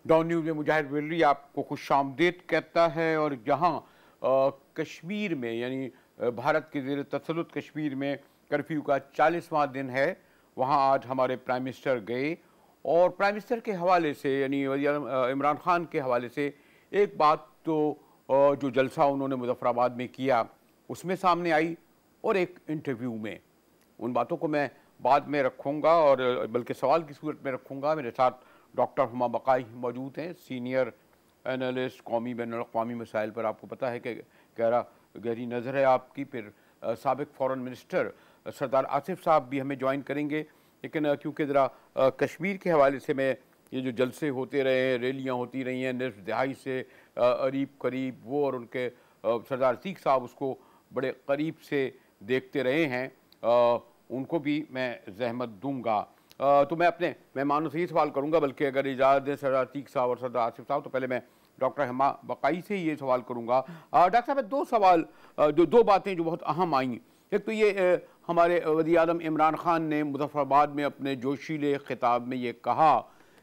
Don news में मुजाहिद Valerie आपको खुशामदीद कहता है। और जहां कश्मीर में यानी भारत के ज़ेर तसल्लुत कश्मीर में कर्फ्यू का 40वां दिन है, वहां आज हमारे प्राइम मिनिस्टर गए और प्राइम मिनिस्टर के हवाले से यानी इमरान खान के हवाले से एक बात तो जो जलसा उन्होंने मुजफ्फराबाद में किया उसमें सामने आई, और एक इंटरव्यू में उन बातों को मैं बाद में रखूँगा और बल्कि सवाल की सूरत में रखूँगा। मेरे साथ डॉक्टर हुमा बकाई मौजूद हैं, सीनियर एनालिस्ट कौमी बैनुल-अक़वामी मसाइल पर। आपको पता है कि गहरी नज़र है आपकी। फिर साबिक फ़ॉरेन मिनिस्टर सरदार आसिफ साहब भी हमें ज्वाइन करेंगे। लेकिन क्योंकि ज़रा कश्मीर के हवाले से मैं ये जो जलसे होते रहे, रैलियाँ होती रही हैं निस्फ दिहाई से करीब करीब, वो और उनके सरदार अतीक साहब उसको बड़े करीब से देखते रहे हैं, उनको भी मैं जहमत दूंगा। तो मैं अपने मेहमानों से ये सवाल करूंगा, बल्कि अगर इजाज़त दें सरदार अतीक साहब और सरदार आसिफ साहब, तो पहले मैं डॉक्टर हुमा बकाई से ये सवाल करूंगा। डॉक्टर साहब, दो सवाल, दो बातें जो बहुत अहम आई। एक तो ये हमारे वज़ीर-ए-आज़म इमरान खान ने मुज़फ्फराबाद में अपने जोशीले खिताब में ये कहा,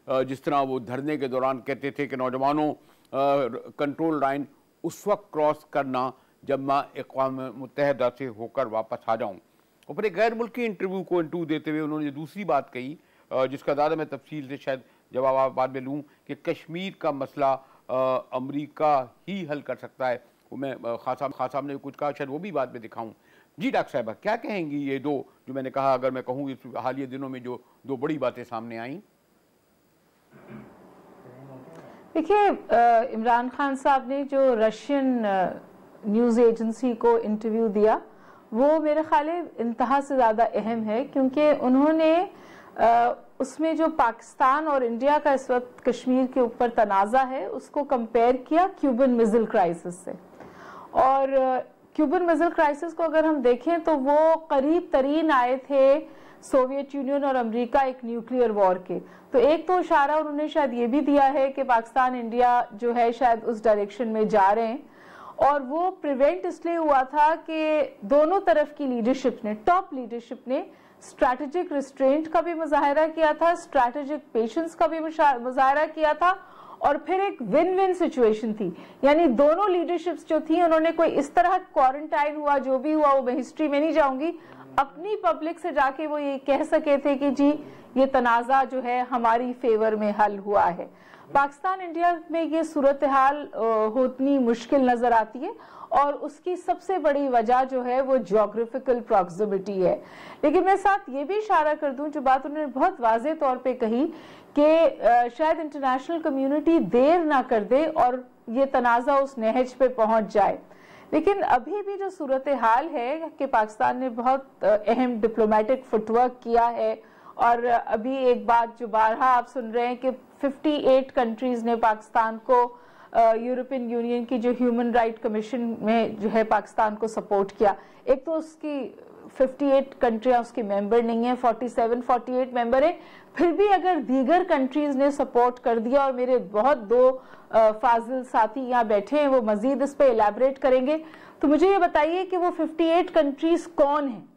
जिस तरह वो धरने के दौरान कहते थे कि नौजवानों कंट्रोल लाइन उस वक्त क्रॉस करना जब मैं अक़वाम मुत्तहिदा से होकर वापस आ जाऊँ। और फिर एक गैर मुल्की इंटरव्यू को इंटरव्यू देते हुए उन्होंने दूसरी बात कही, जिसका ज़्यादा मैं तफसील से शायद जवाब बाद में लूँ, कि कश्मीर का मसला अमेरिका ही हल कर सकता है। वो मैं खान साहब ने कुछ कहा, शायद वो भी बाद में दिखाऊँ। जी डॉक्टर साहबा, क्या कहेंगी ये दो जो मैंने कहा, अगर मैं कहूँ इस हालिया दिनों में जो दो बड़ी बातें सामने आईं? देखिए, इमरान खान साहब ने जो रशियन न्यूज़ एजेंसी को इंटरव्यू दिया वो मेरे ख्याल इंतहा से ज़्यादा अहम है, क्योंकि उन्होंने उसमें जो पाकिस्तान और इंडिया का इस वक्त कश्मीर के ऊपर तनाज़ा है उसको कंपेयर किया क्यूबन मिसाइल क्राइसिस से। और क्यूबन मिसाइल क्राइसिस को अगर हम देखें तो वो करीब तरीन आए थे सोवियत यूनियन और अमेरिका एक न्यूक्लियर वॉर के। तो एक तो इशारा उन्होंने शायद ये भी दिया है कि पाकिस्तान इंडिया जो है शायद उस डायरेक्शन में जा रहे हैं, और वो प्रिवेंट इसलिए हुआ था कि दोनों तरफ की लीडरशिप ने, टॉप लीडरशिप ने स्ट्रैटेजिक रिस्ट्रेंट का भी मुजाहरा किया था, स्ट्रैटेजिक पेशेंस का भी मुजाहरा किया था, और फिर एक विन विन सिचुएशन थी। यानी दोनों लीडरशिप्स जो थी उन्होंने कोई इस तरह क्वारंटाइन हुआ, जो भी हुआ वो मैं हिस्ट्री में नहीं जाऊंगी, अपनी पब्लिक से जाके वो ये कह सके थे कि जी ये तनाज़ा जो है हमारी फेवर में हल हुआ है। पाकिस्तान इंडिया में ये सूरत हाल होनी मुश्किल नजर आती है, और उसकी सबसे बड़ी वजह जो है वो ज्योग्राफिकल प्रॉक्सिमिटी है। लेकिन मैं साथ ये भी इशारा कर दूं, जो बात उन्होंने बहुत वाज़ेह तौर पे कही कि शायद इंटरनेशनल कम्युनिटी देर ना कर दे और ये तनाज़ा उस नहज पे पहुंच जाए। लेकिन अभी भी जो सूरत हाल है कि पाकिस्तान ने बहुत अहम डिप्लोमेटिक फुटवर्क किया है, और अभी एक बात जो बारहा आप सुन रहे हैं कि 58 कंट्रीज ने पाकिस्तान को यूरोपियन यूनियन की जो ह्यूमन राइट कमीशन में जो है पाकिस्तान को सपोर्ट किया। एक तो उसकी 58 कंट्रियां उसकी मेंबर नहीं है, 48 मेंबर है, फिर भी अगर दीगर कंट्रीज ने सपोर्ट कर दिया, और मेरे बहुत दो फाजिल साथी यहाँ बैठे हैं वो मजीद इस पे इलेबरेट करेंगे, तो मुझे ये बताइए कि वो 58 कंट्रीज कौन हैं?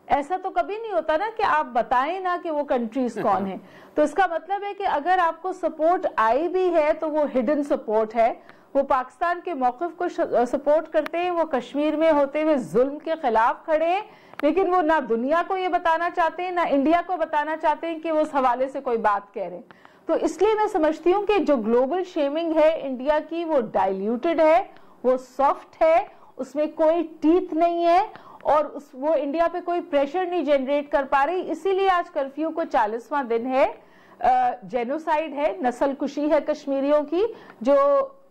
ऐसा तो कभी नहीं होता ना कि आप बताएं ना कि वो कंट्रीज कौन है। तो इसका मतलब है कि अगर आपको सपोर्ट आई भी है तो वो हिडन सपोर्ट है, वो पाकिस्तान के मौक़िफ़ को सपोर्ट करते हैं, वो कश्मीर में होते हुए जुल्म के खिलाफ खड़े हैं, लेकिन वो ना दुनिया को ये बताना चाहते हैं ना इंडिया को बताना चाहते हैं कि वो उस हवाले से कोई बात कह रहे हैं। तो इसलिए मैं समझती हूँ कि जो ग्लोबल शेमिंग है इंडिया की वो डाइल्यूटेड है, वो सॉफ्ट है, उसमें कोई टीथ नहीं है, और वो इंडिया पे कोई प्रेशर नहीं जनरेट कर पा रही। इसीलिए आज कर्फ्यू को 40वां दिन है, जेनोसाइड है, नस्ल कुशी है कश्मीरियों की, जो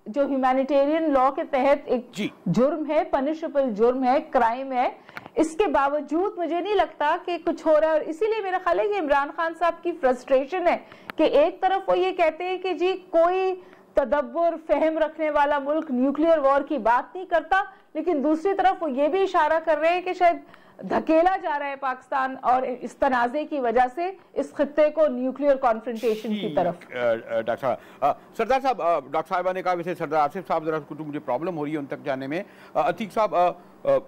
ह्यूमैनिटेरियन लॉ के तहत एक जुर्म है, पनिशेबल जुर्म है, क्राइम है। इसके बावजूद मुझे नहीं लगता कि कुछ हो रहा है, और इसीलिए मेरा ख्याल है कि इमरान खान साहब की फ्रस्ट्रेशन है कि एक तरफ वो ये कहते हैं कि जी कोई तदब्बुर फहम रखने वाला मुल्क न्यूक्लियर वॉर की बात नहीं करता, लेकिन दूसरी तरफ वो ये भी इशारा कर रहे हैं कि शायद धकेला जा रहा है पाकिस्तान और इस तनाज़े की वजह से इस खित्ते को न्यूक्लियर कॉन्फ्रंटेशन की तरफ। डॉक्टर साहब, सरदार साहब, डॉक्टर साहिबा ने कहा, वैसे सरदार आसिफ साहब जरा कुछ मुझे प्रॉब्लम हो रही है उन तक जाने में। अतीक साहब,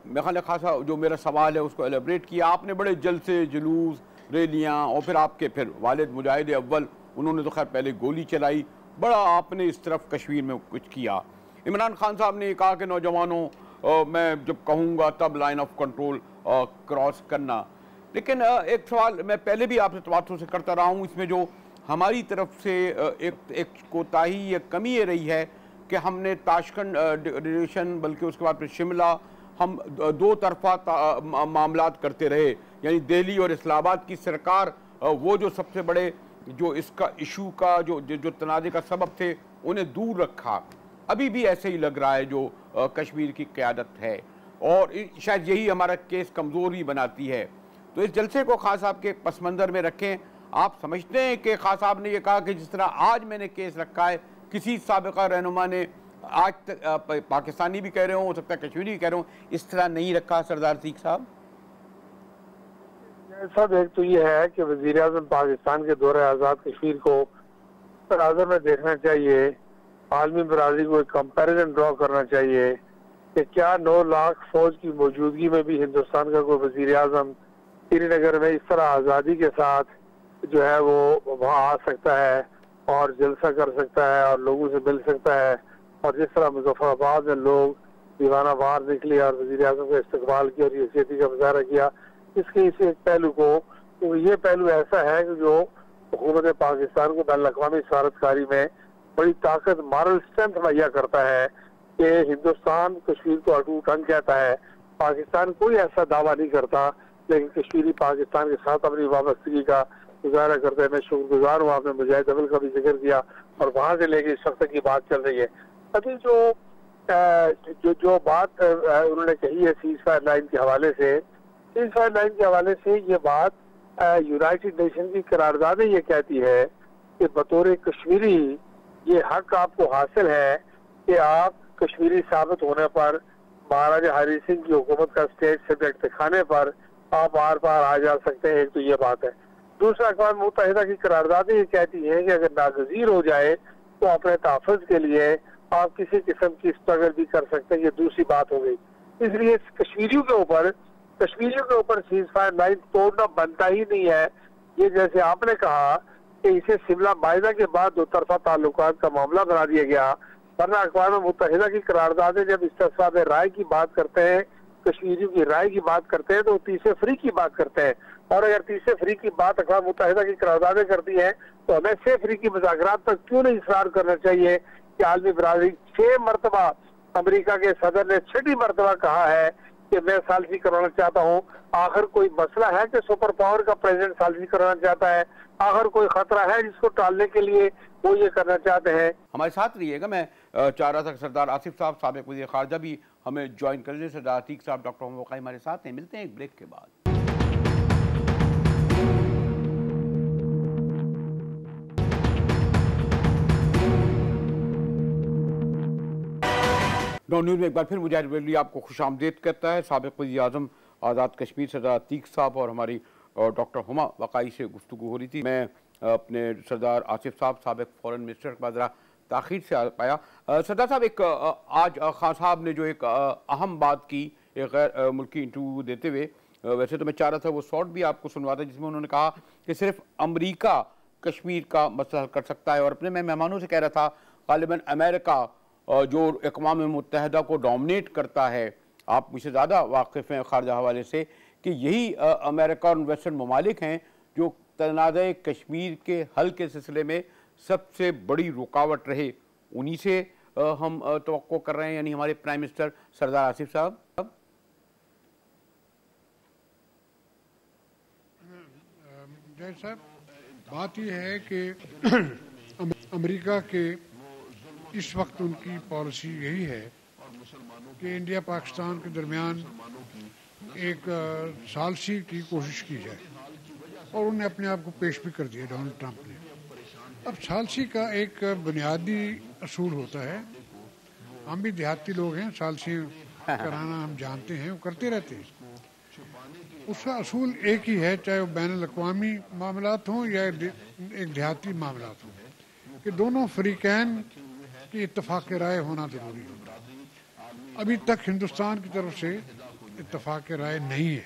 मेरे ख्याल खासा जो मेरा सवाल है उसको एलेबरेट किया आपने, बड़े जलसे जुलूस रैलियाँ, और फिर आपके फिर वालिद मुजाहिद अव्वल, उन्होंने तो खैर पहले गोली चलाई बड़ा आपने इस तरफ कश्मीर में कुछ किया। इमरान खान साहब ने कहा कि नौजवानों मैं जब कहूँगा तब लाइन ऑफ कंट्रोल क्रॉस करना। लेकिन एक सवाल मैं पहले भी आपसे तबादलों से करता रहा हूँ, इसमें जो हमारी तरफ से एक कोताही या कमी ये रही है कि हमने ताशकंद डिक्लेरेशन, बल्कि उसके बाद फिर शिमला, हम दो तरफा मामलात करते रहे। यानी दिल्ली और इस्लामाबाद की सरकार वो जो सबसे बड़े जो इसका इशू का जो तनाज़े का सबब थे उन्हें दूर रखा। अभी भी ऐसे ही लग रहा है जो कश्मीर की क़यादत है, और शायद यही हमारा केस कमज़ोर ही बनाती है। तो इस जलसे को खान साहब के पस मंज़र में रखें। आप समझते हैं कि खान साहब ने यह कहा कि जिस तरह आज मैंने केस रखा है, किसी साबिक़ा रहनुमा ने आज तक, पाकिस्तानी भी कह रहे हो सकता है कश्मीरी भी कह रहे हो, इस तरह नहीं रखा सरदार अतीक साहब? सब एक तो ये है कि वज़ीर आज़म पाकिस्तान के दौरे आज़ाद कश्मीर को तनाज़ुर में देखना चाहिए। आलमी बरादरी को एक कंपैरिजन ड्रॉ करना चाहिए कि क्या 9 लाख फौज की मौजूदगी में भी हिंदुस्तान का कोई वज़ीर आज़म श्रीनगर में इस तरह आज़ादी के साथ जो है वो वहाँ आ सकता है और जलसा कर सकता है और लोगों से मिल सकता है। और जिस तरह मुजफ्फराबाद में लोग दीवाना बाहर निकले और वज़ीर आज़म का इस्तकबाल किया और यसीयती का मुजाहरा किया, इसके इस एक पहलू को, तो ये पहलू ऐसा है कि जो हुकूमत पाकिस्तान को बैनुल-अक़वामी सफारतकारी में बड़ी ताकत, मॉरल स्ट्रेंथ मुहैया करता है कि हिंदुस्तान कश्मीर को अटूट अंग कहता है। पाकिस्तान कोई ऐसा दावा नहीं करता, लेकिन कश्मीरी पाकिस्तान के साथ अपनी वाबस्तगी का मुजाहरा करते हैं। मैं शुक्रगुजार हूँ, आपने मुजाहिद अमल का भी जिक्र किया और वहाँ से लेके इस वक्त की बात चल रही है। अभी जो बात उन्होंने कही है सीज़ फायर लाइन के हवाले से, सीज़ फायर लाइन के हवाले से ये बात यूनाइटेड नेशन की करारदादें ये कहती है कि बतौर कश्मीरी ये हक आपको हासिल है कि आप कश्मीरी साबित होने पर महाराजा हरी सिंह की हुकूमत का स्टेट सब्जेक्ट दिखाने पर आप बार बार आ जा सकते हैं। एक तो ये बात है। दूसरा, अक़वाम मुत्तहिदा की करारदादें ये कहती हैं कि अगर नागज़ीर हो जाए तो अपने तहफ़्फ़ुज़ के लिए आप किसी किस्म की स्ट्रगल भी कर सकते हैं। ये दूसरी बात हो गई। इसलिए कश्मीरियों के ऊपर सीज़ फायर लाइन तोड़ना बनता ही नहीं है। ये जैसे आपने कहा कि इसे शिमला माहिदा के बाद दो तरफा ताल्लुकात का मामला बना दिया गया, वरना अक़वाम मुत्तहिदा की करारदादें जब इस्तिसाब राय की बात करते हैं, कश्मीरियों की राय की बात करते हैं, तो तीसरे फ्री की बात करते हैं। और अगर तीसरे फ्री की बात अक़वाम मुत्तहिदा की करारदादें करती है तो हमें से फ्री की मुज़ाकरात पर क्यों नहीं इसरार करना चाहिए कि आलमी बरादरी 6 मरतबा, अमरीका के सदर ने 6ठी मरतबा कहा है कि मैं सालसी करवाना चाहता हूँ। आखिर कोई मसला है कि सुपर पावर का प्रेसिडेंट सालसी करवाना चाहता है? आखिर कोई खतरा है जिसको टालने के लिए वो ये करना चाहते हैं? हमारे साथ रहिएगा। मैं चाह रहा था सरदार आसिफ साहब, साबिक़ वज़ीर ख़ारजा भी हमें ज्वाइन कर लें। सरदार अतीक साहब, डॉक्टर मोहम्मद वक़ाई हमारे साथ हैं। मिलते हैं एक ब्रेक के बाद। नौ न्यूज़ में एक बार फिर मुजाहिद वली आपको खुशामदीद करता है। साबिक़ वज़ीर आज़म आज़ाद कश्मीर सरदार अतीक साहब और हमारी डॉक्टर हुमा वक़ाई से गुफ्तगू हो रही थी। मैं अपने सरदार आसिफ साहब, साबिक़ फ़ॉरेन मिनिस्टर के बाद ज़रा ताख़ीर से आ पाया। सरदार साहब, एक आज खान साहब ने जो एक अहम बात की एक गैर मुल्की इंटरव्यू देते हुए, वैसे तो मैं चाह रहा था वो शॉर्ट भी आपको सुनवाता, जिसमें उन्होंने कहा कि सिर्फ अमरीका कश्मीर का मसला हल कर सकता है। और अपने मैं मेहमानों से कह रहा था, ग़ालिबन अमेरिका जो अक़वाम मुत्तहिदा को डोमिनेट करता है, आप मुझसे ज़्यादा वाकिफ़ हैं ख़ारजा हवाले से, कि यही अमेरिका और वेस्टर्न ममालिक हैं जो तनाज़े कश्मीर के हल के सिलसिले में सबसे बड़ी रुकावट रहे। उन्हीं से हम तवक्को कर रहे हैं, यानी हमारे प्राइम मिनिस्टर सरदार आसिफ साहब। जय साहब, बात यह है कि अमेरिका के इस वक्त उनकी पॉलिसी यही है कि इंडिया पाकिस्तान के दरमियान एक सालसी की कोशिश की जाए, और उन्हें अपने आप को पेश भी कर दिया डोनाल्ड ट्रंप ने। अब सालसी का एक बुनियादी असूल होता है, हम भी देहाती लोग हैं, सालसी कराना हम जानते हैं, वो करते रहते हैं। उसका असूल एक ही है, चाहे वो बैनुल-अक़वामी मामलात हों या एक देहाती मामलात हों, कि दोनों फ़रीक़ैन की इत्तफ़ाक़ राय होना ज़रूरी होता है। अभी तक हिंदुस्तान की तरफ से इत्तफ़ाक़ राय नहीं है,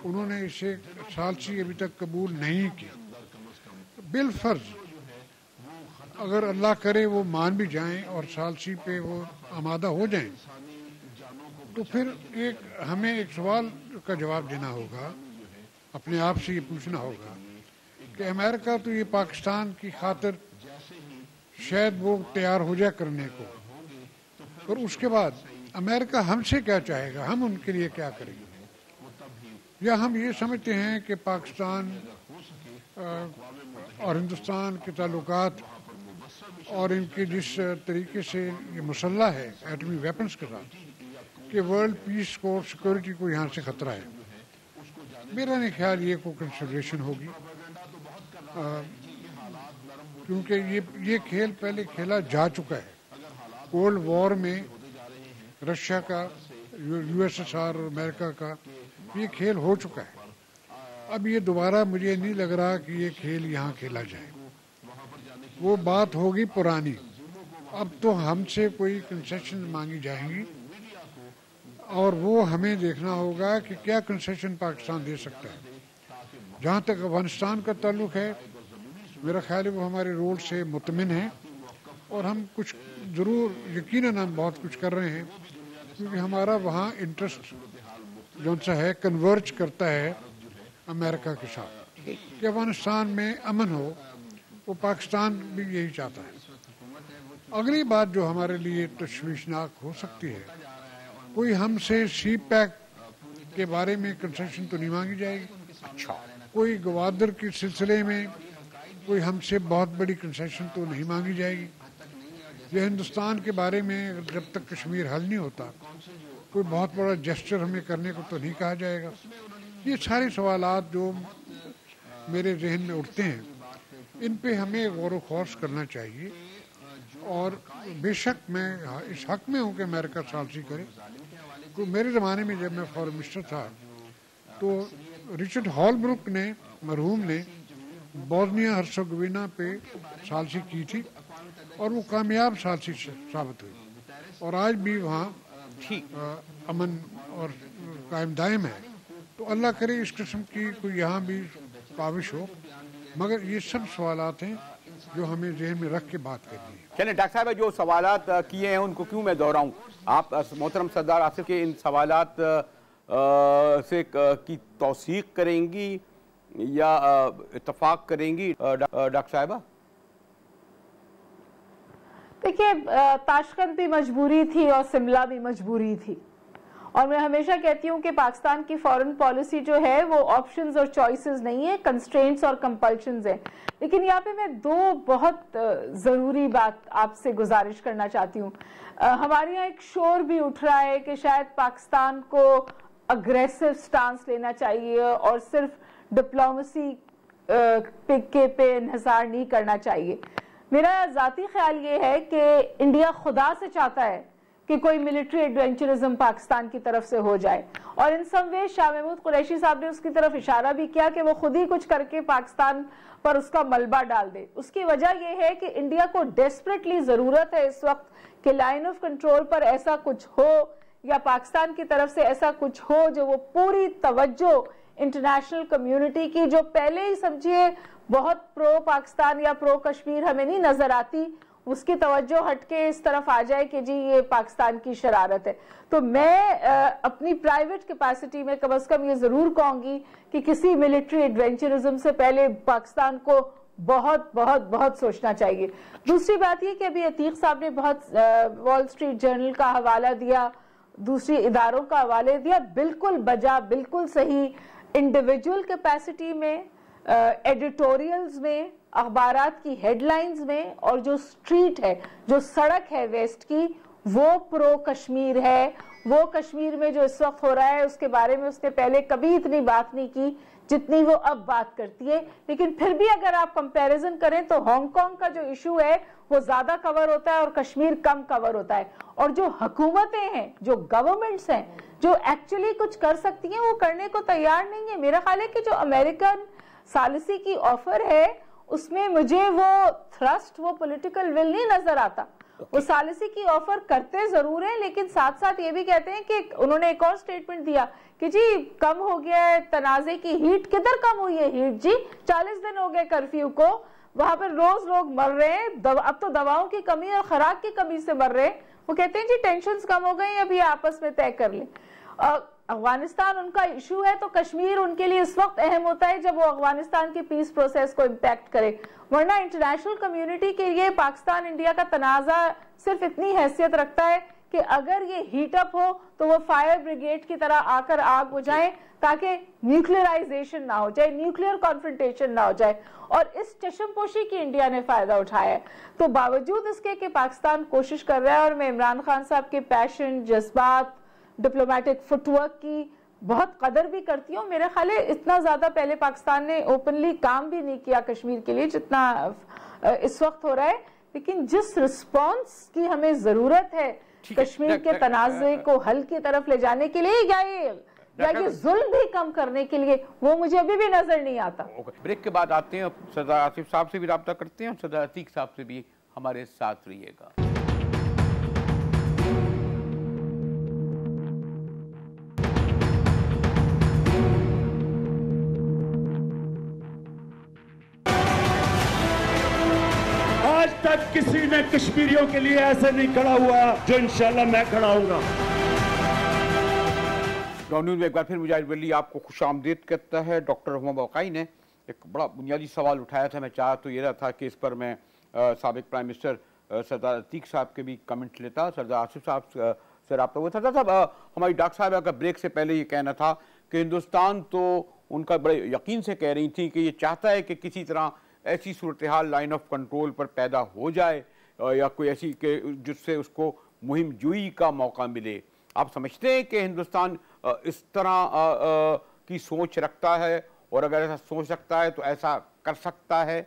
उन्होंने इसे सालसी अभी तक कबूल नहीं की। बिलफ़र्ज़ अगर अल्लाह करे वो मान भी जाएं और सालसी पे वो आमादा हो जाएं, तो फिर हमें एक सवाल का जवाब देना होगा, अपने आप से ये पूछना होगा कि अमेरिका तो ये पाकिस्तान की खातिर शायद वो तैयार हो जाए करने को, और उसके बाद अमेरिका हमसे क्या चाहेगा, हम उनके लिए क्या करेंगे? या हम ये समझते हैं कि पाकिस्तान और हिंदुस्तान के ताल्लुकात और इनके जिस तरीके से ये मुसल्ला है एटमी वेपन्स के साथ, कि वर्ल्ड पीस को और सिक्योरिटी को यहाँ से खतरा है। मेरा नहीं ख्याल ये कोई कंसिडरेशन होगी, क्योंकि ये खेल पहले खेला जा चुका है। कोल्ड वॉर में रशिया का, यूएसएसआर और अमेरिका का ये खेल हो चुका है। अब ये दोबारा मुझे नहीं लग रहा कि ये खेल यहाँ खेला जाए। वो बात होगी पुरानी। अब तो हमसे कोई कंसेशन मांगी जाएंगी और वो हमें देखना होगा कि क्या कंसेशन पाकिस्तान दे सकता है। जहाँ तक अफगानिस्तान का ताल्लुक है, मेरा ख्याल है वो हमारे रोल से मुतमिन है और हम कुछ ज़रूर यकीनन हम बहुत कुछ कर रहे हैं, क्योंकि हमारा वहाँ इंटरेस्ट जो सा है कन्वर्ज करता है अमेरिका के साथ कि अफगानिस्तान में अमन हो। वो पाकिस्तान भी यही चाहता है। अगली बात जो हमारे लिए तशवीशनाक हो सकती है, कोई हमसे सी पैक के बारे में कंसेशन तो नहीं मांगी जाएगी। अच्छा, कोई गवादर के सिलसिले में कोई हमसे बहुत बड़ी कंसेशन तो नहीं मांगी जाएगी। ये हिंदुस्तान के बारे में जब तक कश्मीर हल नहीं होता, कोई बहुत बड़ा जेस्चर हमें करने को तो नहीं कहा जाएगा। ये सारे सवालात जो मेरे जहन में उठते हैं, इन पे हमें गौर व खौस करना चाहिए। और बेशक मैं इस हक में हूँ कि अमेरिका सालसी करे। तो मेरे ज़माने में जब मैं फॉरेन मिनिस्टर था, तो रिचर्ड हॉलब्रुक ने, मरहूम ने, बोस्निया हर्ज़ेगोविना पे सालसी की थी और वो कामयाब सालसी साबित हुई और आज भी वहाँ अमन और कायम दायम है। तो अल्लाह करे इस किस्म की कोई यहाँ भी काविश हो, मगर ये सब सवालात हैं जो हमें जहन में रख के बात करनी है। चलिए डॉक्टर साहब, जो सवालात किए हैं उनको क्यों मैं दोहराऊं। आप मोहतरम सरदार आसिफ के इन सवालात से की तौसीक करेंगी या इत्तफाक करेंगी डॉक्टर साहिबा? देखिए, ताशकंद भी मजबूरी थी और शिमला भी मजबूरी थी, और मैं हमेशा कहती हूँ कि पाकिस्तान की फॉरेन पॉलिसी जो है वो ऑप्शंस और चॉइसेस नहीं है, कंस्ट्रेंट्स और कंपल्शंस है। लेकिन यहाँ पे मैं दो बहुत ज़रूरी बात आपसे गुजारिश करना चाहती हूँ। हमारे यहाँ एक शोर भी उठ रहा है कि शायद पाकिस्तान को अग्रेसिव स्टांस लेना चाहिए और सिर्फ डिप्लोमेसी पे इन्हिसार नहीं करना चाहिए। मेरा ज़ाती ख्याल ये है कि इंडिया खुदा से चाहता है कि कोई मिलिट्री एडवेंचरिज्म पाकिस्तान की तरफ से हो जाए, और इन सब वे शाह महमूद कुरैशी साहब ने उसकी तरफ इशारा भी किया कि वो खुद ही कुछ करके पाकिस्तान पर उसका मलबा डाल दे। उसकी वजह यह है कि इंडिया को डेस्परेटली ज़रूरत है इस वक्त कि लाइन ऑफ कंट्रोल पर ऐसा कुछ हो या पाकिस्तान की तरफ से ऐसा कुछ हो जो वो पूरी तवज्जो इंटरनेशनल कम्युनिटी की, जो पहले ही समझिए बहुत प्रो पाकिस्तान या प्रो कश्मीर हमें नहीं नजर आती, उसकी तवज्जो हटके इस तरफ आ जाए कि जी ये पाकिस्तान की शरारत है। तो मैं अपनी प्राइवेट कैपेसिटी में कम से कम ये जरूर कहूंगी कि किसी मिलिट्री एडवेंचरिज्म से पहले पाकिस्तान को बहुत बहुत बहुत सोचना चाहिए। दूसरी बात ये कि अभी अतीक साहब ने बहुत वॉल स्ट्रीट जर्नल का हवाला दिया, दूसरी इदारों का हवाले दिया, बिल्कुल बजा, बिल्कुल सही। इंडिविजुअल कैपेसिटी में, एडिटोरियल्स में, अखबारात की हेडलाइंस में, और जो स्ट्रीट है, जो सड़क है वेस्ट की, वो प्रो कश्मीर है। वो कश्मीर में जो इस वक्त हो रहा है उसके बारे में उसने पहले कभी इतनी बात नहीं की जितनी वो अब बात करती है। लेकिन फिर भी अगर आप कंपैरिजन करें तो हांगकांग का जो इशू है वो ज्यादा कवर होता है और कश्मीर कम कवर होता है। और जो हुकूमतें हैं, जो गवर्नमेंट्स हैं, जो एक्चुअली कुछ कर सकती हैं, वो करने को तैयार नहीं है। मेरा ख्याल है कि जो अमेरिकन सालिसी की ऑफर है उसमें मुझे वो थ्रस्ट, वो पॉलिटिकल विल नहीं नजर आता। वो सालिसी की ऑफर करते जरूर है, लेकिन साथ साथ ये भी कहते हैं कि उन्होंने एक और स्टेटमेंट दिया कि जी कम हो गया है तनाजे की हीट। किधर कम हुई है हीट जी? 40 दिन हो गए कर्फ्यू को, वहां पर रोज लोग मर रहे हैं, अब तो दवाओं की कमी और खुराक की कमी से मर रहे हैं। वो कहते हैं जी टेंशन्स कम हो गई, अभी आपस में तय कर लें। अफगानिस्तान उनका इशू है तो कश्मीर उनके लिए इस वक्त अहम होता है जब वो अफगानिस्तान की पीस प्रोसेस को इम्पैक्ट करे, वरना इंटरनेशनल कम्युनिटी के लिए पाकिस्तान इंडिया का तनाज़ा सिर्फ इतनी हैसियत रखता है कि अगर ये हीट अप हो तो वो फायर ब्रिगेड की तरह आकर आग बुझाएं ताकि न्यूक्लियराइजेशन ना हो जाए, न्यूक्लियर कॉन्फ्रंटेशन ना हो जाए। और इस चशमपोशी की इंडिया ने फायदा उठाया है। तो बावजूद इसके कि पाकिस्तान कोशिश कर रहा है, और मैं इमरान खान साहब के पैशन, जज्बात, डिप्लोमेटिक फुटवर्क की बहुत कदर भी करती हूँ। मेरे ख्याल है इतना ज्यादा पहले पाकिस्तान ने ओपनली काम भी नहीं किया कश्मीर के लिए जितना इस वक्त हो रहा है, लेकिन जिस रिस्पॉन्स की हमें जरूरत है कश्मीर के तनाज़े को हल की तरफ ले जाने के लिए या ये जुल्म भी कम करने के लिए, वो मुझे अभी भी नजर नहीं आता। ब्रेक के बाद आते हैं, सरदार आसिफ साहब से भी रब्ता करते हैं, सरदार अतीक साहब से भी हमारे साथ रहिएगा। आज तक किसी ने कश्मीरियों के लिए ऐसे नहीं खड़ा हुआ जो इंशाल्लाह मैं खड़ा होऊंगा। न्यूज़ में एक बार फिर मुजाहिद वली आपको खुशामदीद कहता है। डॉक्टर मोहम्मद वकाई ने एक बड़ा बुनियादी सवाल उठाया था, मैं चाह तो ये रहा था कि इस पर मैं साबिक प्राइम मिनिस्टर सरदार अतीक साहब के भी कमेंट लेता, सरदार आसिफ साहब से रब्ता हुआ था। सरदार साहब, हमारी डॉक्टर साहब का ब्रेक से पहले ये कहना था कि हिंदुस्तान तो उनका बड़े यकीन से कह रही थी कि ये चाहता है कि किसी तरह ऐसी सूरत हाल लाइन ऑफ कंट्रोल पर पैदा हो जाए या कोई ऐसी कि जिससे उसको मुहिम जुई का मौका मिले। आप समझते हैं कि हिंदुस्तान इस तरह की सोच रखता है, और अगर ऐसा सोच रखता है तो ऐसा कर सकता है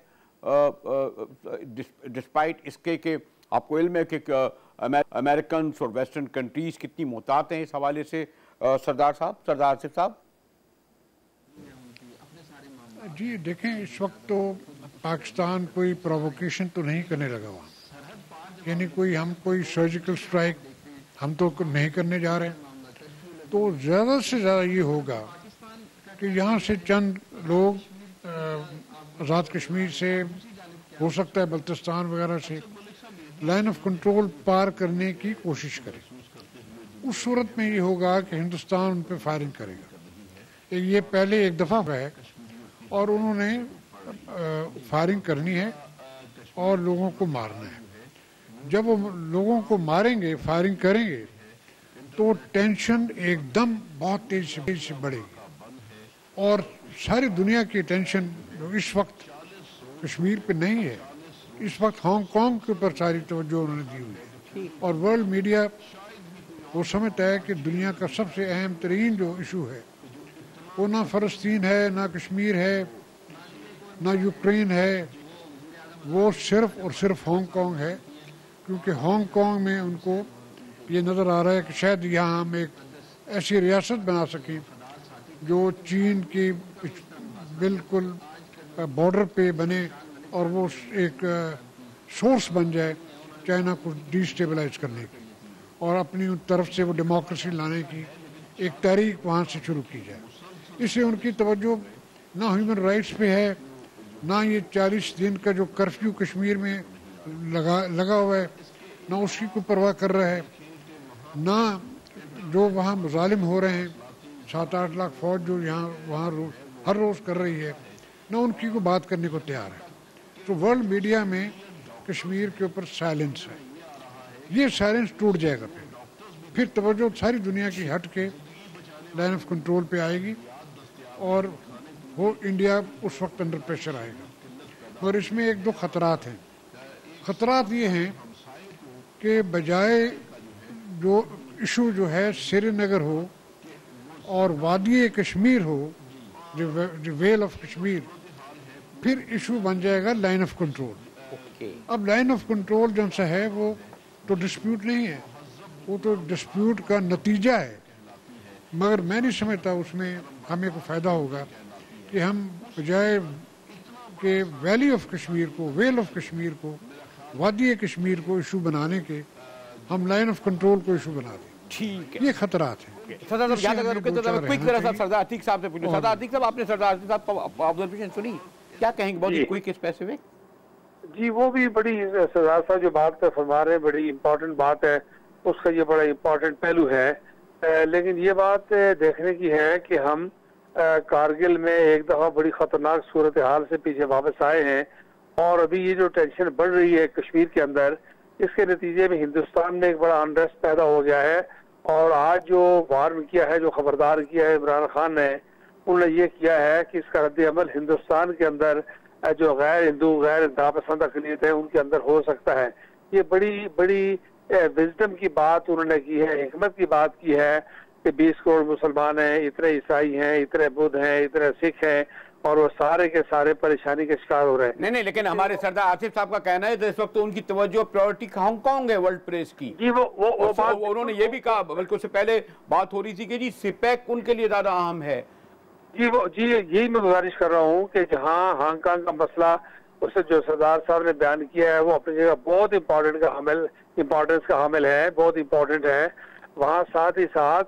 डिस्पाइट इसके कि आपको इल्म है कि अमेरिकन और वेस्टर्न कंट्रीज कितनी मोहतात हैं इस हवाले से? सरदार साहब, सरदार आसिफ साहब। जी देखें, इस वक्त तो पाकिस्तान कोई प्रोवोकेशन तो नहीं करने लगा हुआ, यानी कोई सर्जिकल स्ट्राइक हम तो नहीं करने जा रहे हैं। तो ज़्यादा से ज़्यादा ये होगा कि यहाँ से चंद लोग आज़ाद कश्मीर से, हो सकता है बल्तिस्तान वगैरह से, लाइन ऑफ कंट्रोल पार करने की कोशिश करें। उस सूरत में ये होगा कि हिंदुस्तान उन पर फायरिंग करेगा। ये पहले एक दफ़ा है और उन्होंने फायरिंग करनी है और लोगों को मारना है। जब वो लोगों को मारेंगे, फायरिंग करेंगे, तो टेंशन एकदम बहुत तेज से बढ़ेगी, और सारी दुनिया की टेंशन जो इस वक्त कश्मीर पे नहीं है, इस वक्त हांगकांग के ऊपर सारी तवज्जो उन्होंने दी हुई है। और वर्ल्ड मीडिया वो समझता है कि दुनिया का सबसे अहम तरीन जो इशू है वो ना फ़लस्तीन है, ना कश्मीर है, ना यूक्रेन है, वो सिर्फ और सिर्फ हांगकांग है। क्योंकि हांगकांग में उनको ये नज़र आ रहा है कि शायद यहाँ हम एक ऐसी रियासत बना सकें जो चीन की बिल्कुल बॉर्डर पे बने और वो एक सोर्स बन जाए चाइना को डिस्टेबलाइज करने की, और अपनी उन तरफ से वो डेमोक्रेसी लाने की एक तहरीक वहाँ से शुरू की जाए। इससे उनकी तवज्जो ना ह्यूमन राइट्स पे है, ना ये 40 दिन का जो कर्फ्यू कश्मीर में लगा हुआ है, ना उसकी कोई परवाह कर रहा है, ना जो वहाँ मुजालिम हो रहे हैं 7-8 लाख फौज जो यहाँ वहाँ हर रोज़ कर रही है, ना उनकी को बात करने को तैयार है। तो वर्ल्ड मीडिया में कश्मीर के ऊपर साइलेंस है। ये साइलेंस टूट जाएगा, फिर तवज्जो सारी दुनिया की हट के लाइन ऑफ कंट्रोल पे आएगी और वो इंडिया उस वक्त अंडर प्रेशर आएगा। और इसमें एक दो खतरात हैं। खतरात ये हैं कि बजाय जो इशू जो है श्रीनगर हो और वादी कश्मीर हो, वेल ऑफ कश्मीर, फिर इशू बन जाएगा लाइन ऑफ कंट्रोल। अब लाइन ऑफ कंट्रोल जो सा है वो तो डिस्प्यूट नहीं है, वो तो डिस्प्यूट का नतीजा है। मगर मैं नहीं समझता उसमें हमें को फ़ायदा होगा कि हम बजाय के वैली ऑफ कश्मीर को, वेल ऑफ कश्मीर को, वादी कश्मीर को इशू बनाने के हम लाइन ऑफ कंट्रोल को इशू बना दें। ठीक है, ये खतरात है। सरदार सरदार अतीक साहब से पूछो। सरदार अतीक साहब, आपने सरदार अतीक साहब ऑब्जर्वेशन सुनी, क्या कहेंगे? बहुत क्विक स्पेसिफिक। जी वो भी बड़ी, सरदार साहब जो बात फरमा रहे हैं बड़ी इम्पोर्टेंट बात है, उसका ये बड़ा इम्पोर्टेंट पहलू है। लेकिन ये बात देखने की है कि हम कारगिल में एक दफा बड़ी खतरनाक सूरत हाल से पीछे वापस आए हैं, और अभी ये जो टेंशन बढ़ रही है कश्मीर के अंदर, इसके नतीजे में हिंदुस्तान में एक बड़ा अनरेस्ट पैदा हो गया है। और आज जो वार्न किया है, जो खबरदार किया है इमरान खान ने, उन्होंने ये किया है कि इसका रद्द-ए-अमल हिंदुस्तान के अंदर जो गैर हिंदू गैर इंतहा पसंद अक़लियत है उनके अंदर हो सकता है। ये बड़ी बड़ी विजडम की बात उन्होंने की है, हिकमत की बात की है कि 20 करोड़ मुसलमान हैं, इतने ईसाई हैं, इतने बुद्ध हैं, इतने सिख हैं, और वो सारे के सारे परेशानी के शिकार हो रहे हैं। नहीं, लेकिन हमारे सरदार आसिफ साहब का कहना है तो इस वक्त तो उनकी तवज्जो प्रायोरिटी हांगकांग है वर्ल्ड प्रेस की। जी वो बात उन्होंने ये भी कहा, बल्कि उससे पहले बात हो रही थी कि जी सिपेक उनके लिए ज्यादा अहम है। जी यही मैं गुजारिश कर रहा हूँ कि जहाँ हांगकांग का मसला उससे जो सरदार साहब ने बयान किया है वो अपनी जगह बहुत इम्पोर्टेंस का हामिल है, बहुत इम्पोर्टेंट है। वहाँ साथ ही साथ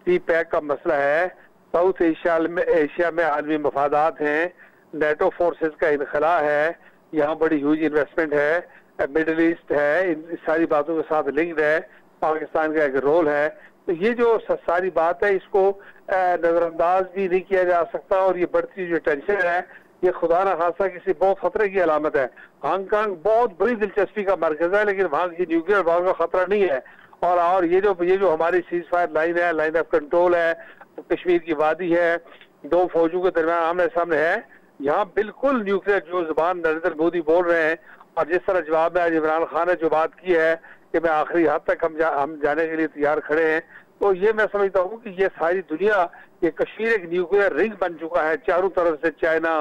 सीपैक का मसला है, साउथ एशिया में आलमी मफादात हैं, नेटो फोर्सेस का इनखला है, यहाँ बड़ी ह्यूज इन्वेस्टमेंट है, मिडिल ईस्ट है, इन सारी बातों के साथ लिंक्ड है, पाकिस्तान का एक रोल है। तो ये जो सारी बात है इसको नजरअंदाज भी नहीं किया जा सकता, और ये बढ़ती जो टेंशन है ये खुदा न खासा किसी बहुत खतरे की अलामत है। हांगकांग बहुत बड़ी दिलचस्पी का मरकज है, लेकिन वहाँ की न्यूक्लियर वार का खतरा नहीं है। और ये जो हमारी सीज फायर लाइन है, लाइन ऑफ कंट्रोल है, तो कश्मीर की वादी है, दो फौजों के दरमियान आमने सामने है, यहाँ बिल्कुल न्यूक्लियर जो जुबान नरेंद्र मोदी बोल रहे हैं, और जिस तरह जवाब में आज इमरान खान ने जो बात की है कि मैं आखिरी हद तक हम जाने के लिए तैयार खड़े हैं, तो ये मैं समझता हूँ कि ये सारी दुनिया, ये कश्मीर एक न्यूक्लियर रिंग बन चुका है। चारों तरफ से चाइना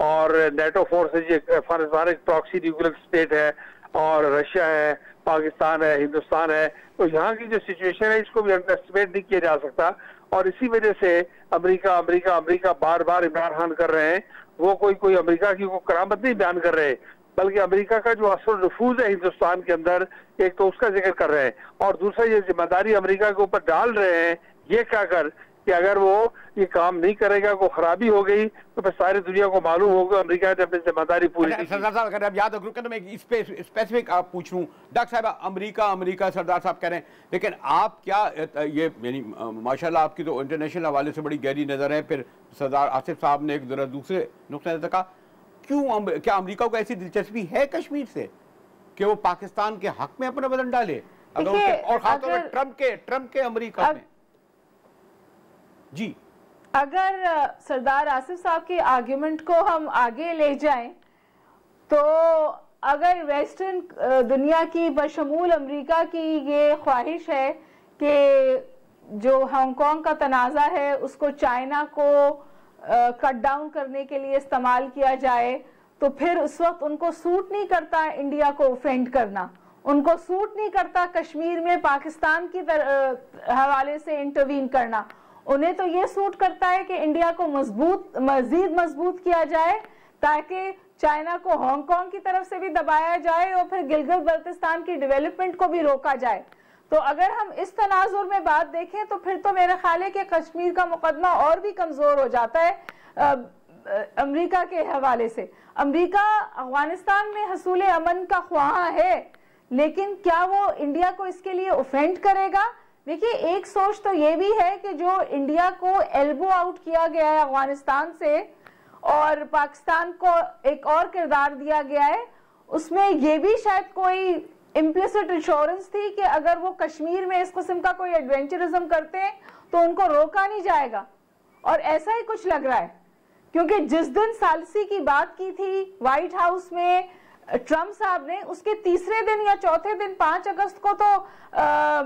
और नेटो फोर्सेज, अफगानिस्तान एक प्रॉक्सी न्यूक्लियर स्टेट है, और रशिया है, पाकिस्तान है, हिंदुस्तान है। तो यहाँ की जो सिचुएशन है इसको भी अंडरएस्टिमेट नहीं किया जा सकता, और इसी वजह से अमेरिका बार बार इमरान खान कर रहे हैं। वो कोई अमेरिका की कोई करामत नहीं बयान कर रहे, बल्कि अमेरिका का जो असर नफूज है हिंदुस्तान के अंदर, एक तो उसका जिक्र कर रहे हैं, और दूसरा ये जिम्मेदारी अमेरिका के ऊपर डाल रहे हैं ये कहकर कि अगर वो ये काम नहीं करेगा, कोई खराबी हो गई तो फिर सारी दुनिया को मालूम होगा अमेरिका ने अपनी जिम्मेदारी पूरी की। सरदार साहब अगर आप याद रखें तो मैं स्पेसिफिक आप पूछ लूँ, डॉक्टर साहब अमेरिका सरदार साहब कह रहे हैं, लेकिन आप क्या ये यानी माशाल्लाह आपकी तो इंटरनेशनल हवाले से बड़ी गहरी नज़र है। फिर सरदार आसिफ साहब ने एक जरा दूसरे नुक्ते नज़र कहा, क्या अमेरिका को ऐसी दिलचस्पी है कश्मीर से कि वो पाकिस्तान के हक में अपना बदन डाले, और खासतौर पर ट्रम्प के अमेरिका में? जी, अगर सरदार आसिफ साहब के आर्ग्यूमेंट को हम आगे ले जाएं, तो अगर वेस्टर्न दुनिया की बशमूल अमेरिका की ये ख्वाहिश है कि जो हांगकांग का तनाज़ा है उसको चाइना को कट डाउन करने के लिए इस्तेमाल किया जाए, तो फिर उस वक्त उनको सूट नहीं करता इंडिया को ऑफेंड करना, उनको सूट नहीं करता कश्मीर में पाकिस्तान की हवाले से इंटरवीन करना। उन्हें तो ये सूट करता है कि इंडिया को मजीद मजबूत किया जाए, ताकि चाइना को हांगकांग की तरफ से भी दबाया जाए और फिर गिलगित बल्तिस्तान की डेवलपमेंट को भी रोका जाए। तो अगर हम इस तनाजुर में बात देखें तो फिर तो मेरा ख्याल है कि कश्मीर का मुकदमा और भी कमजोर हो जाता है अमेरिका के हवाले से। अमेरिका अफगानिस्तान में हसूल अमन का ख्वाह है, लेकिन क्या वो इंडिया को इसके लिए ऑफेंड करेगा? देखिए, एक सोच तो ये भी है कि जो इंडिया को एल्बो आउट किया गया है अफगानिस्तान से और पाकिस्तान को एक और किरदार दिया गया है, उसमें ये भी शायद कोई इम्प्लिसिट इंश्योरेंस थी कि अगर वो कश्मीर में इस किस्म का कोई एडवेंचरिज्म करते हैं तो उनको रोका नहीं जाएगा, और ऐसा ही कुछ लग रहा है। क्योंकि जिस दिन सालसी की बात की थी व्हाइट हाउस में ट्रम्प साहब ने, उसके तीसरे दिन या चौथे दिन 5 अगस्त को तो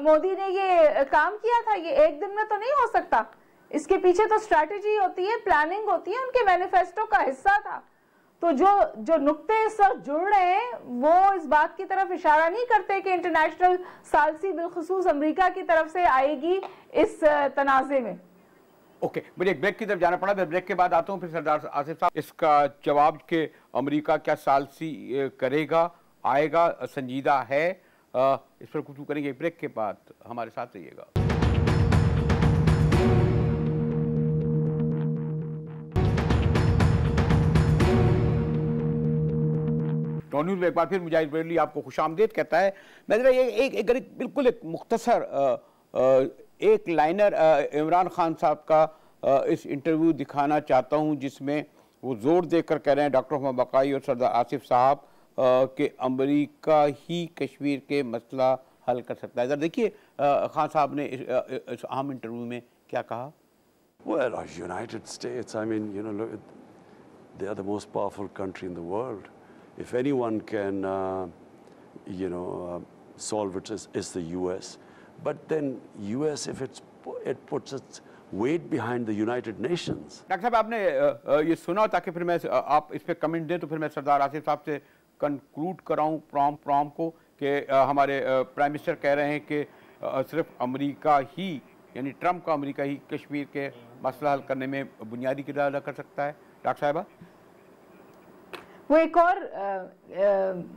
मोदी ने ये काम किया था। ये एक दिन में तो नहीं हो सकता, इसके पीछे तो स्ट्रैटेजी होती है, प्लानिंग होती है, उनके मैनिफेस्टो का हिस्सा था। तो जो नुक्ते इस वक्त जुड़ रहे हैं वो इस बात की तरफ इशारा नहीं करते कि इंटरनेशनल सालसी बिलखुसूस अमेरिका की तरफ से आएगी इस तनाज़े में। ओके, मुझे एक ब्रेक की तरफ जाना पड़ा, मैं ब्रेक के बाद आता हूँ। फिर सरदार आसिफ साहब इसका जवाब के अमेरिका क्या सालसी करेगा, आएगा, संजीदा है, इस पर कुछ करेंगे ब्रेक के बाद। हमारे साथ रहिएगा। न्यूज़ में एक बार फिर मुजाहिद बरेलवी आपको खुशामदीद कहता है। मैं जरा एक बिल्कुल एक मुख्तसर एक लाइनर इमरान खान साहब का इस इंटरव्यू दिखाना चाहता हूं, जिसमें वो जोर देकर कह रहे हैं डॉक्टर मोहम्मद बकाई और सरदार आसिफ साहब कि अमेरिका ही कश्मीर के मसला हल कर सकता है। जरा देखिए खान साहब ने इस अहम इंटरव्यू में क्या कहा। Well, United States, I mean, look, they are the most powerful country in the world. If anyone can, solve it, is the U.S. But then U.S., if it puts its weight behind the United Nations. Doctor साहब आपने ये सुना, ताकि फिर मैं आप इस पे कमेंट दें तो फिर मैं सरदार आसिफ साहब से कंक्लूड कराऊं प्रॉम को कि हमारे प्राइम मिनिस्टर कह रहे हैं कि सिर्फ अमेरिका ही, यानी ट्रंप का अमेरिका ही कश्मीर के मसला हल करने में बुनियादी किरदार अदा कर सकता है। डॉक्टर साहिबा, वो एक और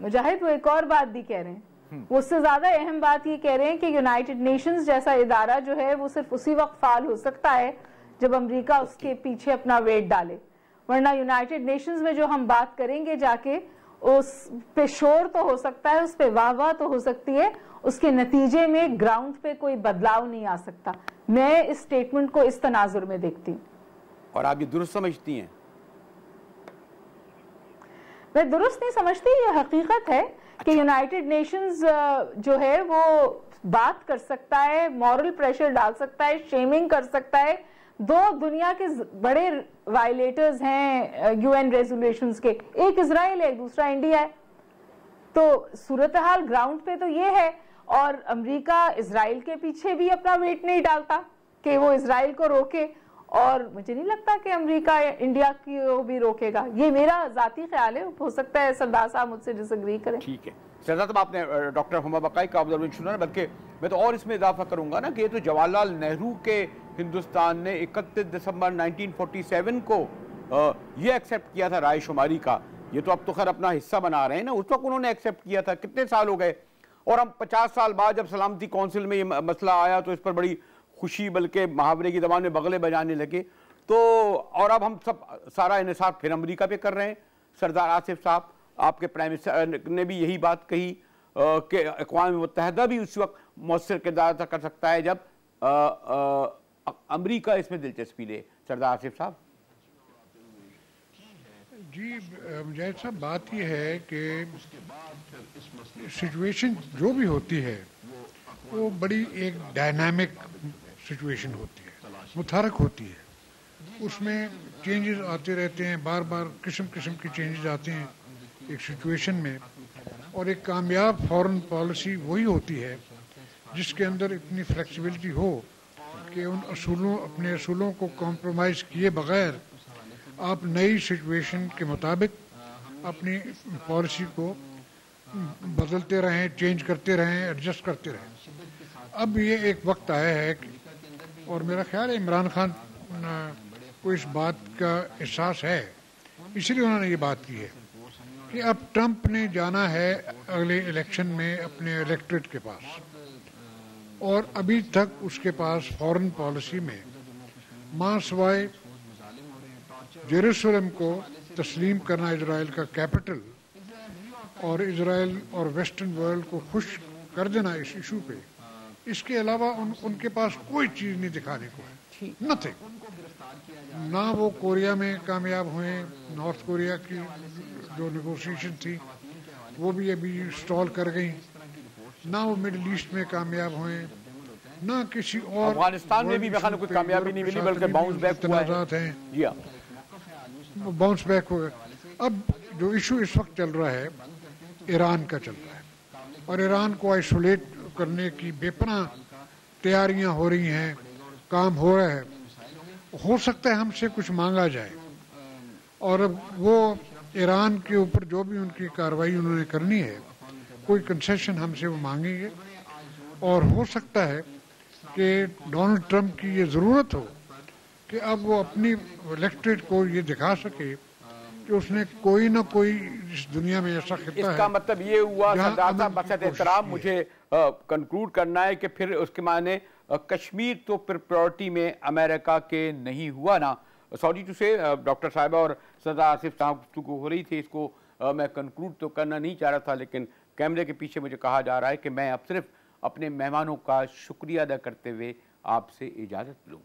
मुजाहिद वो एक और बात भी कह रहे हैं, वो उससे ज्यादा अहम बात ये कह रहे हैं कि यूनाइटेड नेशंस जैसा इदारा जो है वो सिर्फ उसी वक्त फाल हो सकता है जब अमेरिका उसके पीछे अपना वेट डाले, वरना यूनाइटेड नेशंस में जो हम बात करेंगे जाके उस पे शोर तो हो सकता है, उस पे वाह तो हो सकती है, उसके नतीजे में ग्राउंड पे कोई बदलाव नहीं आ सकता। मैं इस स्टेटमेंट को इस तनाजुर में देखती हूँ। और आप ये दुरुस्त समझती हैं? मैं दुरुस्त नहीं समझती, ये हकीकत है कि यूनाइटेड नेशंस जो है वो बात कर सकता है, मॉरल प्रेशर डाल सकता है, शेमिंग कर सकता है। दो दुनिया के बड़े वायलेटर्स हैं यूएन रेजोल्यूशंस के, एक इजराइल है, दूसरा इंडिया है। तो सूरत हाल ग्राउंड पे तो ये है, और अमेरिका इजराइल के पीछे भी अपना वेट नहीं डालता कि वो इजराइल को रोके, और मुझे नहीं लगता कि अमेरिका इंडिया को भी रोकेगा। ये मेरा जाती ख्याल है, हो सकता है सरदार साहब मुझसे डिसएग्री करें। ठीक है सरदार साहब, आपने डॉक्टर मोहम्मद बकाई का ऑब्जर्वेशन सुना, बल्कि मैं तो और इसमें इजाफा करूंगा ना कि ये तो जवाहरलाल नेहरू के हिंदुस्तान ने 31 दिसंबर 1947 को ये एक्सेप्ट किया था रायशुमारी का। ये तो अब तो खैर अपना हिस्सा बना रहे हैं ना, उस वक्त उन्होंने एक्सेप्ट किया था। कितने साल हो गए, और हम 50 साल बाद जब सलामती काउंसिल में ये मसला आया तो इस पर बड़ी खुशी, बल्कि मुहावरे की ज़बान में बगले बजाने लगे। तो और अब हम सब सारा इन्हिसार फिर अमेरिका पे कर रहे हैं। सरदार आसिफ साहब, आपके प्राइम मिनिस्टर ने भी यही बात कही कि अक़वाम मुत्तहिदा भी उस वक्त मौसर किरदार अदा कर सकता है जब अमेरिका इसमें दिलचस्पी ले। सरदार आसिफ साहब जी, मुजाहिद साहब, बात यह है कि सिचुएशन जो भी होती है वो बड़ी एक डायनामिक सिचुएशन होती है, मुतहरक होती है, उसमें चेंजेस आते रहते हैं, बार बार किस्म किस्म के चेंजेस आते हैं एक सिचुएशन में। और एक कामयाब फॉरेन पॉलिसी वही होती है जिसके अंदर इतनी फ्लेक्सिबिलिटी हो कि उन अपने असूलों को कॉम्प्रोमाइज़ किए बगैर आप नई सिचुएशन के मुताबिक अपनी पॉलिसी को बदलते रहें, चेंज करते रहें, एडजस्ट करते रहें। अब ये एक वक्त आया है और मेरा ख्याल है इमरान खान को इस बात का एहसास है, इसलिए उन्होंने ये बात की है कि अब ट्रंप ने जाना है अगले इलेक्शन में अपने इलेक्टोरेट के पास, और अभी तक उसके पास फॉरेन पॉलिसी में मां सवाए जेरूसलम को तस्लीम करना इजराइल का कैपिटल और इजराइल और वेस्टर्न वर्ल्ड को खुश कर देना इस इशू पे, इसके अलावा उनके पास कोई चीज़ नहीं दिखाने को है, नथिंग। ना वो कोरिया में कामयाब हुए, नॉर्थ कोरिया की जो नेगोशिएशन थी वो भी अभी स्टॉल कर गई, ना वो मिडिल ईस्ट में कामयाब हुए, ना किसी और अफगानिस्तान में भी कोई कामयाबी नहीं मिली, बल्कि बाउंस बैक हुआ है। जी हाँ, बाउंस बैक हो गया। अब जो इशू इस वक्त चल रहा है ईरान का चल रहा है, और ईरान को आइसोलेट करने की बेपनाह तैयारियां हो रही हैं, काम हो रहा है। हो सकता है हमसे कुछ मांगा जाए, और अब वो ईरान के ऊपर जो भी उनकी कार्रवाई उन्होंने करनी है, कोई कंसेशन हमसे वो मांगेंगे, और हो सकता है कि डोनाल्ड ट्रंप की ये ज़रूरत हो कि अब वो अपनी इलेक्टोरेट को ये दिखा सके कि उसने कोई ना कोई इस दुनिया में ऐसा खिता है। इसका मतलब ये हुआ सरदार साहब, बसत एहतराम, मुझे कंक्लूड करना है कि फिर उसके माने कश्मीर तो फिर प्रायोरिटी में अमेरिका के नहीं हुआ ना। सॉरी टू से डॉक्टर साहिबा और सरदार आसिफ साहब गुफ्तगू हो रही थी, इसको मैं कंक्लूड तो करना नहीं चाह रहा था, लेकिन कैमरे के पीछे मुझे कहा जा रहा है कि मैं अब सिर्फ अपने मेहमानों का शुक्रिया अदा करते हुए आपसे इजाज़त लूँ।